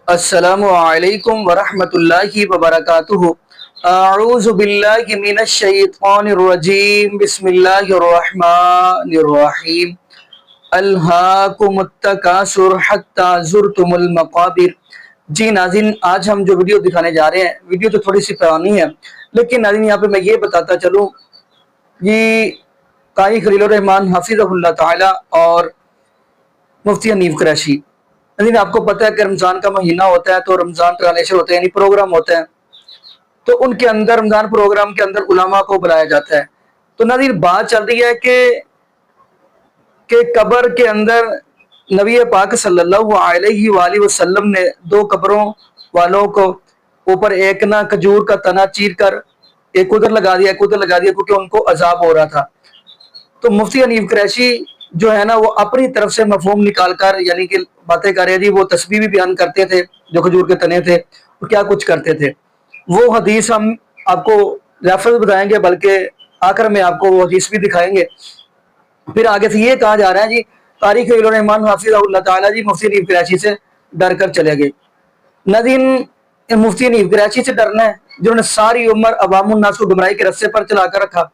السلام علیکم ورحمۃ اللہ وبرکاتہ۔ اعوذ باللہ من الشیطان الرجیم، بسم اللہ الرحمن الرحیم۔ الہاکم التکاثر حتی زرتم المقابر۔ جی ناظرین، آج ہم جو ویڈیو دکھانے جا رہے ہیں، ویڈیو تو تھوڑی سی پرانی ہے، لیکن ناظرین یہاں پہ میں یہ بتاتا چلوں، یہ قاری خلیل الرحمن حفظہ اللہ تعالی اور مفتی حنیف قریشی، ناظرین آپ کو پتہ ہے کہ رمضان کا مہینہ ہوتا ہے تو رمضان ٹرانسلیشن ہوتے ہیں، یعنی پروگرام ہوتے ہیں، تو ان کے اندر رمضان پروگرام کے اندر علماء کو بلایا جاتا ہے۔ تو ناظرین بات چل رہی ہے کہ قبر کے اندر نبی پاک صلی اللہ علیہ وآلہ وسلم نے دو قبروں والوں کو اوپر ایک نہ کھجور کا تنا چیر کر ایک ادھر لگا دیا کیونکہ ان کو عذاب ہو رہا تھا۔ تو مفتی حنیف قریشی جو ہے نا، وہ اپنی طرف سے مفہوم نکال کر یعنی کہ باتیں کر رہے جی، وہ تسبیح بھی بیان کرتے تھے جو کھجور کے تنے تھے، اور کیا کچھ کرتے تھے۔ وہ حدیث ہم آپ کو ریفرنس بتائیں گے، بلکہ آخر میں آپ کو وہ حدیث بھی دکھائیں گے۔ پھر آگے سے یہ کہا جا رہا ہے جی، قاری خلیل الرحمن حافظہ اللہ تعالیٰ جی مفتی حنیف قریشی سے ڈر کر چلے گئے۔ ناظرین، مفتی حنیف قریشی سے ڈرنا ہے جنہوں نے ساری عمر عوام الناس کو گمراہی کے رستے پر چلا کر رکھا۔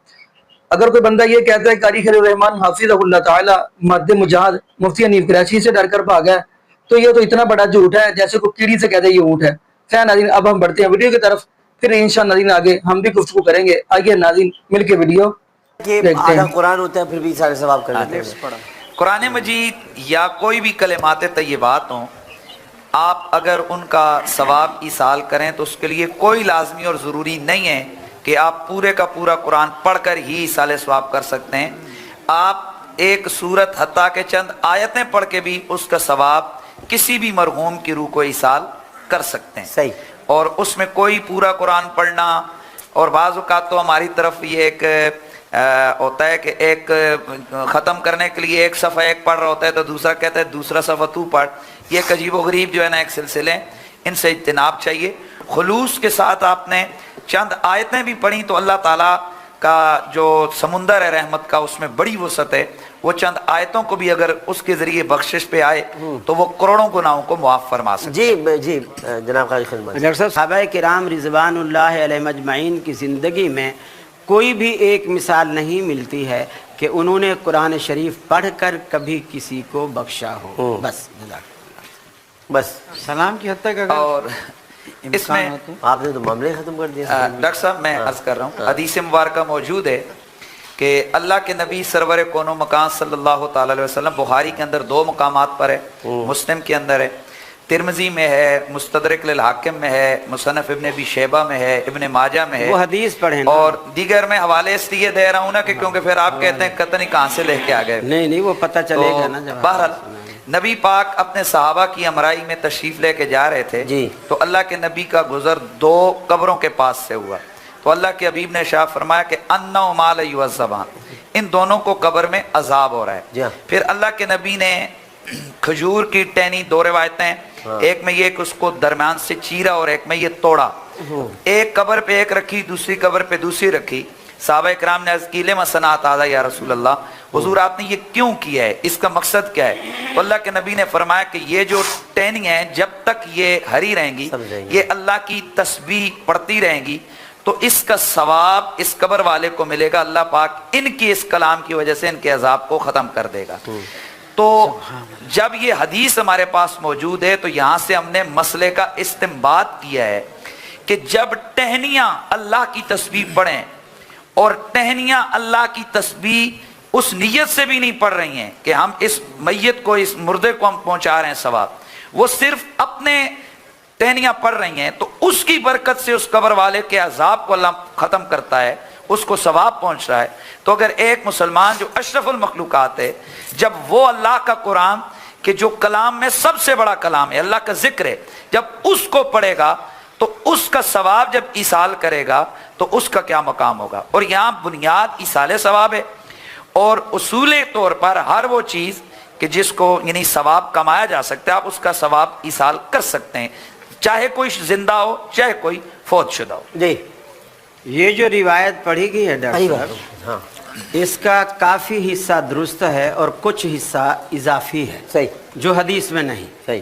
اگر کوئی بندہ یہ کہتا ہے قاری خلیل الرحمن حافظہ اللہ تعالی مرد مجاہد مفتی حنیف قریشی سے ڈر کر بھاگا ہے، تو یہ تو اتنا بڑا جھوٹ ہے جیسے کوئی کیڑی سے کہتے ہیں یہ اونٹ ہے۔ خیر ناظرین، اب ہم بڑھتے ہیں ویڈیو کی طرف، پھر انشاءاللہ ناظرین آگے ہم بھی گفتگو کریں گے۔ آئیے ناظرین مل کے ویڈیو کہ دیکھتے آدھا ہیں۔ قرآن ہوتا ہے پھر بھی سارے ثواب کر لیتے ہیں۔ قرآن مجید یا کوئی بھی کلمات طیبات ہوں، آپ اگر ان کا ثواب ایصال کریں تو اس کے لیے کوئی لازمی اور ضروری نہیں ہے کہ آپ پورے کا پورا قرآن پڑھ کر ہی ایصال ثواب کر سکتے ہیں۔ آپ ایک سورت حتیٰ کہ چند آیتیں پڑھ کے بھی اس کا ثواب کسی بھی مرحوم کی روح کو ایصال کر سکتے ہیں۔ صحیح۔ اور اس میں کوئی پورا قرآن پڑھنا، اور بعض اوقات تو ہماری طرف یہ ایک ہوتا ہے کہ ایک ختم کرنے کے لیے ایک صفحہ ایک پڑھ رہا ہوتا ہے تو دوسرا کہتا ہے دوسرا صفحہ تو پڑھ۔ یہ ایک عجیب و غریب جو ہے نا ایک سلسلے، ان سے اجتناب چاہیے۔ خلوص کے ساتھ آپ نے چند آیتیں بھی پڑھی تو اللہ تعالیٰ کا جو سمندر ہے رحمت کا، اس میں بڑی وسعت ہے۔ وہ چند آیتوں کو بھی اگر اس کے ذریعے بخشش پہ آئے تو وہ کروڑوں گناہوں کو معاف فرما سکتے ہیں۔ جی جناب قاری خدمت ڈاکٹر صاحب، صحابہ کرام رضوان اللہ علیہ مجمعین کی زندگی میں کوئی بھی ایک مثال نہیں ملتی ہے کہ انہوں نے قرآن شریف پڑھ کر کبھی کسی کو بخشا ہو۔ بس سلام کی حد تک اگر اور اس میں آپ نے تو معاملے ختم کر دیا۔ ڈاکٹر صاحب میں عرض کر رہا ہوں، حدیث مبارکہ موجود ہے کہ اللہ کے نبی سرور کون و مکان صلی اللہ تعالی علیہ وسلم، بخاری کے اندر 2 مقامات پر ہے، مسلم کے اندر ہے، ترمذی میں ہے، مستدرک للحاکم میں ہے، مصنف ابن ابی شیبہ میں ہے، ابن ماجہ میں ہے، وہ حدیث پڑھیں اور دیگر میں حوالے اس لیے دے رہا ہوں نا کہ کیونکہ پھر آپ کہتے ہیں قطنی کہاں سے لے کے آ گئے۔ نہیں وہ پتہ چلے گا نا جب بہرحال نبی پاک اپنے صحابہ کی امرائی میں تشریف لے کے جا رہے تھے جی، تو اللہ کے نبی کا گزر 2 قبروں کے پاس سے ہوا، تو اللہ کے حبیب نے ارشاد فرمایا کہ انہما لیعذبان، ان دونوں کو قبر میں عذاب ہو رہا ہے۔ پھر اللہ کے نبی نے کھجور کی ٹہنی، 2 روایتیں، ایک میں یہ کہ اس کو درمیان سے چیرا اور ایک میں یہ توڑا، ایک قبر پہ ایک رکھی، دوسری قبر پہ دوسری رکھی۔ صحابہ اکرام نے عرض کی لما صنعت ھذا یا رسول اللہ، حضور آپ نے یہ کیوں کیا ہے، اس کا مقصد کیا ہے؟ تو اللہ کے نبی نے فرمایا کہ یہ جو ٹہنی ہیں جب تک یہ ہری رہیں گی، یہ اللہ کی تسبیح پڑھتی رہیں گی، تو اس کا ثواب اس قبر والے کو ملے گا، اللہ پاک ان کی اس کلام کی وجہ سے ان کے عذاب کو ختم کر دے گا۔ تو جب یہ حدیث ہمارے پاس موجود ہے تو یہاں سے ہم نے مسئلے کا استنباط کیا ہے کہ جب ٹہنیاں اللہ کی تسبیح پڑھیں اور ٹہنیاں اللہ کی تسبیح اس نیت سے بھی نہیں پڑھ رہی ہیں کہ ہم اس میت کو، اس مردے کو ہم پہنچا رہے ہیں ثواب، وہ صرف اپنے ٹہنیاں پڑھ رہی ہیں، تو اس کی برکت سے اس قبر والے کے عذاب کو اللہ ختم کرتا ہے، اس کو ثواب پہنچ رہا ہے۔ تو اگر ایک مسلمان جو اشرف المخلوقات ہے، جب وہ اللہ کا قرآن کہ جو کلام میں سب سے بڑا کلام ہے، اللہ کا ذکر ہے، جب اس کو پڑھے گا تو اس کا ثواب جب ایصال کرے گا تو اس کا کیا مقام ہوگا۔ اور یہاں بنیاد ایصال ثواب ہے، اور اصولی طور پر ہر وہ چیز کہ جس کو یعنی ثواب کمایا جا سکتا ہے، آپ اس کا ثواب ایصال کر سکتے ہیں، چاہے کوئی زندہ ہو چاہے کوئی فوت شدہ ہو۔ جی، یہ جو روایت پڑھی گئی ہے ڈاکٹر صاحب، اس کا کافی حصہ درست ہے اور کچھ حصہ اضافی ہے، صحیح، جو حدیث میں نہیں۔ صحیح۔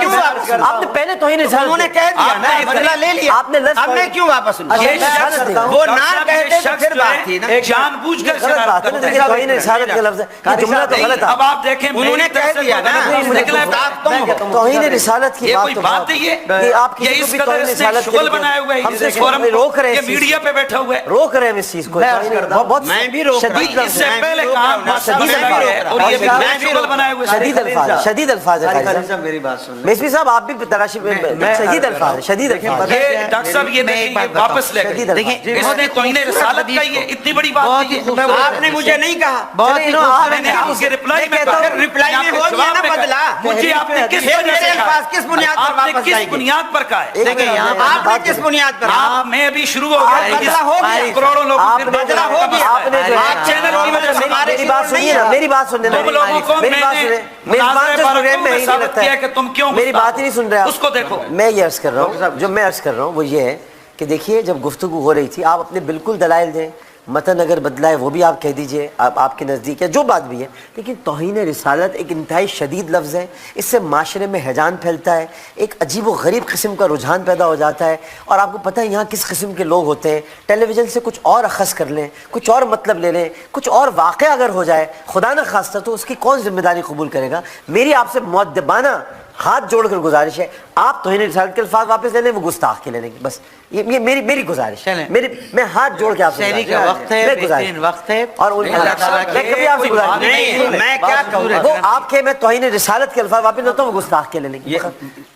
کیوں واپس کروں؟ آپ نے پہلے توہین رسالت انہوں نے کہہ دیا نا، آپ نے بدلہ لے لیا، آپ نے لفظ اب میں کیوں واپس لوں؟ اچھا، یہ میں شخص کرتا ہوں۔ وہ ڈاکٹر نہ صاحب، کہتے یہ تو شخص پھر جو بات تھی نا۔ ہے جان بوجھ کر غلط بات ہے نا، دیکھیں توہین رسالت کے لفظ ہے، یہ جملہ تو غلط ہے۔ اب آپ دیکھیں انہوں نے کہہ دیا نا، توہین رسالت کی یہ بات کوئی تو بات ہے یہ آپ یہ کسی کو اس بھی قدر توہین اس نے رسالت کے شغل لیے بنایا ہوا ہے ہم سے اس فورم روک رہے ہیں یہ اس چیز میڈیا پہ بیٹھا ہوا ہے، روک رہے ہیں اس چیز کو، بہت میں بھی روک رہا ہوں۔ شدید اس سے لفظ ہے، پہلے کہا شدید الفاظ ہے اور یہ بھی میں بھی شغل بنائے ہوئے شدید الفاظ ہے، شدید الفاظ ہے قاری خلیل صاحب۔ صاحب میری بات سن لیں۔ میسوی صاحب آپ بھی تراشی شدید الفاظ ہے، شدید الفاظ ہے۔ یہ ڈاکٹر صاحب یہ دیکھیں یہ واپس لے شدید گئے الفاظ۔ اس نے توہین رسالت کا یہ اتنی بڑی بات نہیں ہے۔ آپ نے مجھے نہیں کہا، میں نے آپ کے رپلائی میں کہا رپلائی میں ہو گیا نا بدلا۔ مجھے آپ نے کس پھر وجہ میرے سے کہا الفاظ کس بنیاد پر آپ نے واپس کس جائیں گے؟ بنیاد پر کہا ہے؟ دیکھیں یہاں پر آپ نے کس بنیاد پر؟ آپ میں ابھی شروع ہو گیا بدلا ہو گیا، کروڑوں لوگوں آپ پھر نے بدلا ہو گیا آپ نے جو آپ چینل کی وجہ سے ہمارے میری بات سنیے نا، میری بات سننے تم لوگوں کو میری بات میں سنیں، نے میزبان سے مناظرے اسٹوڈنٹ میں پر ہی نہیں ثابت لگتا کیا ہے کہ تم کیوں میری بات ہی نہیں سن رہے آپ۔ اس کو دیکھو میں یہ عرض کر رہا ہوں، جو میں عرض کر رہا ہوں وہ یہ ہے کہ دیکھیے جب گفتگو ہو رہی تھی آپ اپنے بالکل دلائل دیں، متن اگر بدلا ہے وہ بھی آپ کہہ دیجئے، آپ کے نزدیک ہے جو بات بھی ہے، لیکن توہین رسالت ایک انتہائی شدید لفظ ہے، اس سے معاشرے میں ہیجان پھیلتا ہے، ایک عجیب و غریب قسم کا رجحان پیدا ہو جاتا ہے، اور آپ کو پتہ ہے یہاں کس قسم کے لوگ ہوتے ہیں، ٹیلی ویژن سے کچھ اور اخذ کر لیں، کچھ اور مطلب لے لیں، کچھ اور واقعہ اگر ہو جائے خدا نہ خواستہ تو اس کی کون ذمہ داری قبول کرے گا؟ میری آپ سے مؤدبانہ ہاتھ جوڑ کر گزارش ہے، آپ توہین رسالت کے الفاظ واپس لے لیں، وہ گستاخ کے لے لیں گے، بس یہ میری گزارش ہے، میں ہاتھ جوڑ کے آپ سے شہری کا وقت ہے، بہترین وقت ہے، اور اللہ تعالیٰ میں کبھی آپ سے گزارش نہیں میں کیا کہوں گا؟ وہ آپ کے میں توہین رسالت کے الفاظ واپس لیتا ہوں، وہ گستاخ کے لے لیں گے،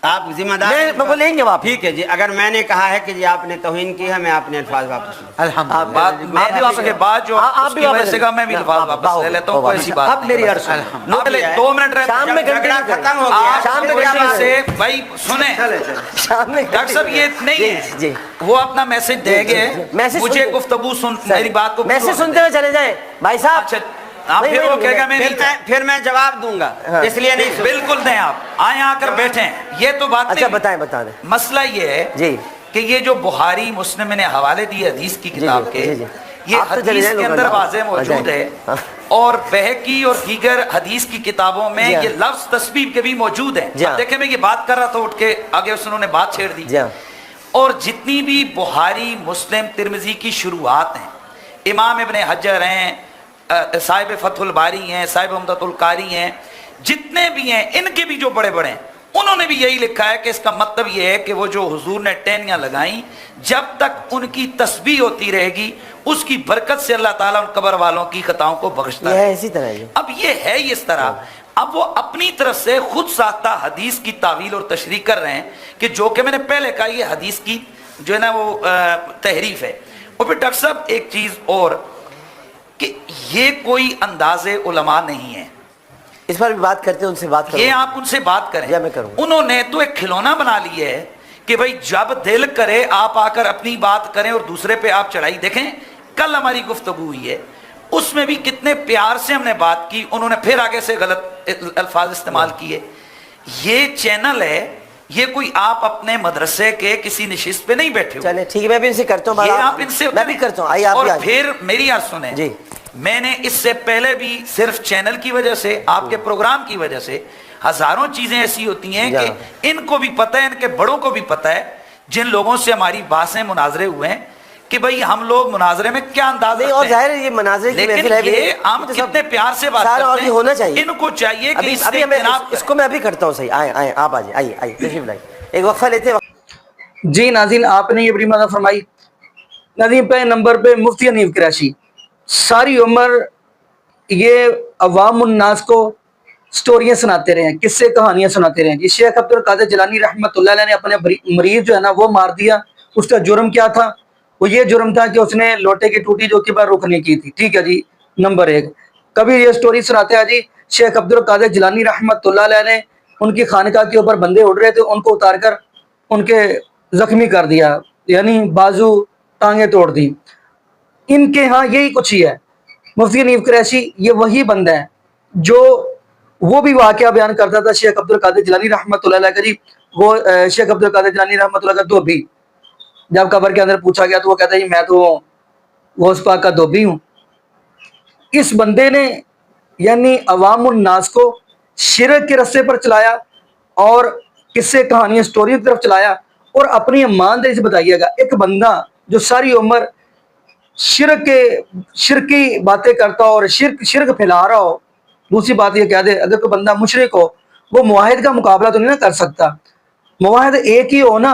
آپ ذمہ دار میں وہ لیں گے واپس۔ ٹھیک ہے جی، اگر میں نے کہا ہے کہ جی آپ نے توہین کی ہے میں اپنے الفاظ واپس لوں۔ بات میں بھی اس کے بعد جو اس کی وجہ سے کہا میں بھی الفاظ واپس لے لیتا ہوں، کوئی ایسی بات اب میری عرض سنیں، پہلے 2 منٹ رہتے شام میں جھگڑا کنٹینیو ختم ہو گیا، شام میں آپ سے بھائی سنیں شام میں ڈاکٹر صاحب یہ نہیں ہے وہ اپنا میسج دے گے مجھے گفتگو سن میری بات کو میسج سنتے ہوئے چلے جائیں بھائی صاحب، اچھا آپ پھر وہ کہے گا میں نہیں پھر میں جواب دوں گا، اس لیے نہیں بالکل دیں آپ آئیں آ کر بیٹھیں یہ تو بات اچھا نہیں بتا دیں مسئلہ یہ ہے جی کہ یہ جو بخاری مسلم نے حوالے دیے حدیث کی کتاب کے یہ آپ تو چلے حدیث جائیں کے اندر واضح موجود ہے اور بہقی اور دیگر حدیث کی کتابوں میں یہ لفظ تسبیح کے بھی موجود ہیں۔ اب دیکھیں میں یہ بات کر رہا تھا اٹھ کے آگے انہوں نے بات چھیڑ دی، اور جتنی بھی بخاری مسلم ترمذی کی شروعات ہیں، امام ابن حجر ہیں، صاحب فتح الباری ہیں، صاحب عمدۃ القاری ہیں، جتنے بھی ہیں ان کے بھی جو بڑے بڑے ہیں انہوں نے بھی یہی لکھا ہے کہ اس کا مطلب یہ ہے کہ وہ جو حضور نے ٹہنیاں لگائیں جب تک ان کی تسبیح ہوتی رہے گی اس کی برکت سے اللہ تعالیٰ ان قبر والوں کی خطاؤں کو بخشتا ہے۔ اسی طرح اب یہ ہے اس طرح، اب وہ اپنی طرف سے خود ساختہ حدیث کی تعویل اور تشریح کر رہے ہیں کہ جو کہ میں نے پہلے کہا یہ حدیث کی جو ہے نا وہ تحریف ہے۔ اور پھر ڈاکٹر صاحب ایک چیز اور کہ یہ کوئی انداز علماء نہیں ہے، اس پر بھی بات کرتے ہیں، ان سے بات کریں، یہ آپ ان سے بات کریں، میں کروں۔ انہوں نے تو ایک کھلونا بنا لیا ہے کہ بھائی جب دل کرے آپ آ کر اپنی بات کریں اور دوسرے پہ آپ چڑھائی۔ دیکھیں کل ہماری گفتگو ہوئی ہے اس میں بھی کتنے پیار سے ہم نے بات کی، انہوں نے پھر آگے سے غلط الفاظ استعمال کیے۔ یہ چینل ہے، یہ کوئی آپ اپنے مدرسے کے کسی نشست پہ نہیں بیٹھے ہوئے، چلے ٹھیک ہے میں بھی ان سے کرتا ہوں، یہ آپ ان سے میں بھی کرتا ہوں، آئیے آپ اور بھی آئیے۔ پھر میری بات سنیں جی میں نے اس سے پہلے بھی صرف چینل کی وجہ سے آپ کے پروگرام کی وجہ سے ہزاروں چیزیں ایسی ہوتی ہیں کہ ان کو بھی پتہ ہے، ان کے بڑوں کو بھی پتہ ہے، جن لوگوں سے ہماری بحثیں مناظرے ہوئے ہیں کہ بھئی ہم لوگ مناظرے میں کیا انداز نہیں، رکھتے اور ہیں، ظاہر ہے یہ مناظرے کی محفل ہے، لیکن یہ ہم کتنے پیار سے بات کرتے ہیں، ہونا چاہیے، ان کو چاہیے کہ اس سے ابھی اجتناب اس کو میں ابھی کرتا ہوں، صحیح آئیں آپ آئیے تشریف لائیں، ایک وقفہ لیتے ہیں۔ جی ناظرین آپ نے یہ بڑی مدد فرمائی۔ ناظرین پہ نمبر پہ مفتی حنیف قریشی ساری عمر یہ عوام الناس کو سٹوریاں سناتے رہے ہیں، قصے کہانیاں سناتے رہے ہیں۔ جی شیخ عبد القادر جیلانی رحمۃ اللہ علیہ نے اپنے مریض جو ہے نا وہ مار دیا، اس کا جرم کیا تھا؟ وہ یہ جرم تھا کہ اس نے لوٹے کی ٹوٹی جو کہ بار رکھنے کی تھی، ٹھیک ہے جی نمبر 1۔ کبھی یہ سٹوری سناتے ہیں جی شیخ عبد القادر جیلانی رحمۃ اللہ علیہ نے ان کی خانقاہ کے اوپر بندے اڑ رہے تھے، ان کو اتار کر ان کے زخمی کر دیا، یعنی بازو ٹانگیں توڑ دی۔ ان کے ہاں یہی کچھ ہی ہے۔ مفتی حنیف قریشی یہ وہی بندہ ہے جو وہ بھی واقعہ بیان کرتا تھا شیخ عبد القادر جیلانی رحمۃ اللہ علیہ کا. جی وہ شیخ عبد القادر جیلانی رحمۃ اللہ کا دھوبی جب قبر کے اندر پوچھا گیا تو وہ کہتا ہے میں تو غوث پاک کا دھوبی ہوں. اس بندے نے یعنی عوام الناس کو شرک کے رستے پر چلایا اور قصے کہانیاں سٹوریوں کی طرف چلایا اور اپنی ایمانداری سے بتائیے گا ایک بندہ جو ساری عمر شرکی باتیں کرتا ہو اور شرک پھیلا رہا ہو. دوسری بات یہ کہہ دے اگر کوئی بندہ مشرک ہو وہ معاہد کا مقابلہ تو نہیں نہ کر سکتا. معاہد ایک ہی ہو نا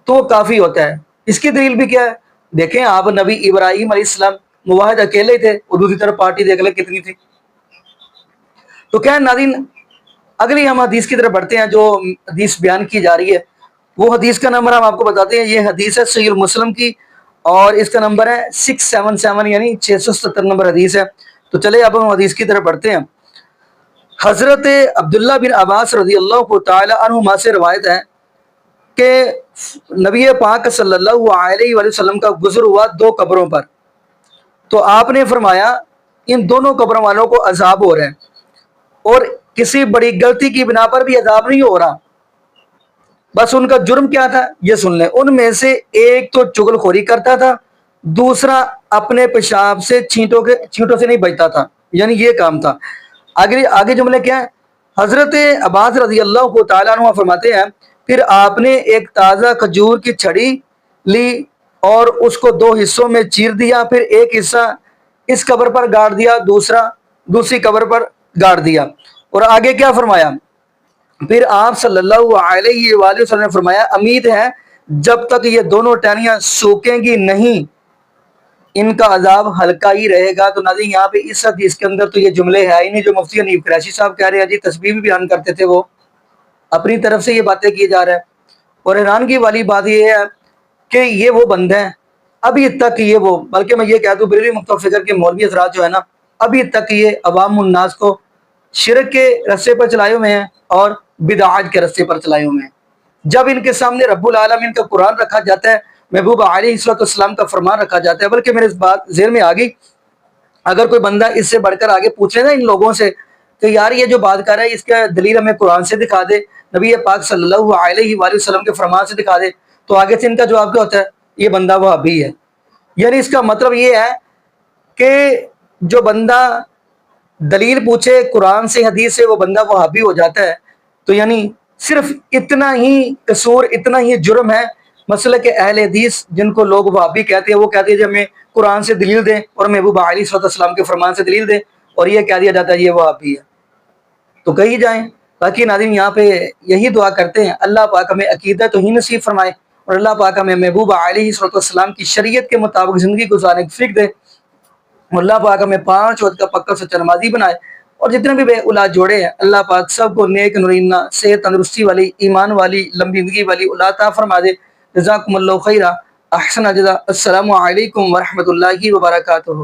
تو وہ کافی ہوتا ہے. اس کی دلیل بھی کیا ہے؟ دیکھیں آپ نبی ابراہیم علیہ السلام معاہد اکیلے تھے اور دوسری طرف پارٹی دیکھ لیں کتنی تھی. تو کیا ناظرین اگلی ہم حدیث کی طرف بڑھتے ہیں جو حدیث بیان کی جا رہی ہے. وہ حدیث کا نمبر ہم آپ کو بتاتے ہیں. یہ حدیث ہے صحیح مسلم کی اور اس کا نمبر ہے 677 یعنی 677 نمبر حدیث ہے. تو چلے اب ہم حدیث کی طرف بڑھتے ہیں. حضرت عبداللہ بن عباس رضی اللہ تعالی عنہما سے روایت ہے کہ نبی پاک صلی اللہ علیہ وآلہ وسلم کا گزر ہوا 2 قبروں پر. تو آپ نے فرمایا ان دونوں قبروں والوں کو عذاب ہو رہے ہیں اور کسی بڑی غلطی کی بنا پر بھی عذاب نہیں ہو رہا. بس ان کا جرم کیا تھا یہ سن لیں. ان میں سے ایک تو چغل خوری کرتا تھا, دوسرا اپنے پیشاب سے چھینٹوں سے نہیں بچتا تھا, یعنی یہ کام تھا. آگے جملے کیا ہے؟ حضرت عباس رضی اللہ تعالیٰ عنہ فرماتے ہیں پھر آپ نے ایک تازہ کھجور کی چھڑی لی اور اس کو 2 حصوں میں چیر دیا, پھر ایک حصہ اس قبر پر گاڑ دیا, دوسری قبر پر گاڑ دیا. اور آگے کیا فرمایا؟ پھر آپ صلی اللہ علیہ وآلہ وسلم نے فرمایا امید ہے جب تک یہ دونوں ٹہنیاں سوکھیں گی نہیں ان کا عذاب ہلکا ہی رہے گا. تو ناظرین یہاں پہ اس حدیث کے اندر تو یہ جملے ہیں ہی نہیں جو مفتی حنیف قریشی صاحب کہہ رہے ہیں. جی تسبیح بھی بیان کرتے تھے, وہ اپنی طرف سے یہ باتیں کی جا رہے ہیں. اور حیرانگی والی بات یہ ہے کہ یہ وہ بندے ہیں ابھی تک یہ وہ بلکہ میں یہ کہہ دوں بریلوی مکتب فکر کے مولوی حضرات جو ہے نا ابھی تک یہ عوام الناس کو شرک کے رستے پر چلائے ہوئے ہیں اور بدعات کے رستے پر چلائے ہوئے ہیں. جب ان کے سامنے رب العالمین کا قرآن رکھا جاتا ہے, محبوب علیہ السلام کا فرمان رکھا جاتا ہے, بلکہ میرے اس بات ذہن میں آ گئی اگر کوئی بندہ اس سے بڑھ کر آگے پوچھے نا ان لوگوں سے کہ یار یہ جو بات کر رہا ہے اس کا دلیل ہمیں قرآن سے دکھا دے, نبی پاک صلی اللہ علیہ وآلہ وسلم کے فرمان سے دکھا دے, تو آگے سے ان کا جواب کیا ہوتا ہے؟ یہ بندہ وہابی ہے. یعنی اس کا مطلب یہ ہے کہ جو بندہ دلیل پوچھے قرآن سے حدیث سے وہ بندہ وہابی ہو جاتا ہے. تو یعنی صرف اتنا ہی قصور اتنا ہی جرم ہے مسئلہ کہ اہل حدیث جن کو لوگ وہابی کہتے ہیں وہ کہتے ہیں جب ہمیں قرآن سے دلیل دیں اور محبوب علیہ السلام کے فرمان سے دلیل دیں اور یہ کہہ دیا جاتا ہے یہ وہابی ہے. تو کہیں جائیں. باقی ناظرین یہاں پہ یہی دعا کرتے ہیں اللہ پاک ہمیں عقیدہ توحید نصیب فرمائے اور اللہ پاک ہمیں محبوب علیہ السلام کی شریعت کے مطابق زندگی گزارنے کی توفیق دے اور اللہ پاک ہمیں 5 وقت کا پکا سچا نمازی بنائے اور جتنے بھی بے اولاد جوڑے ہیں اللہ پاک سب کو نیک نورینہ صحت تندرستی والی ایمان والی لمبی زندگی والی اولاد عطا فرما دے. جزاکم اللہ خیرہ احسن جزا. السلام علیکم ورحمۃ اللہ وبرکاتہ.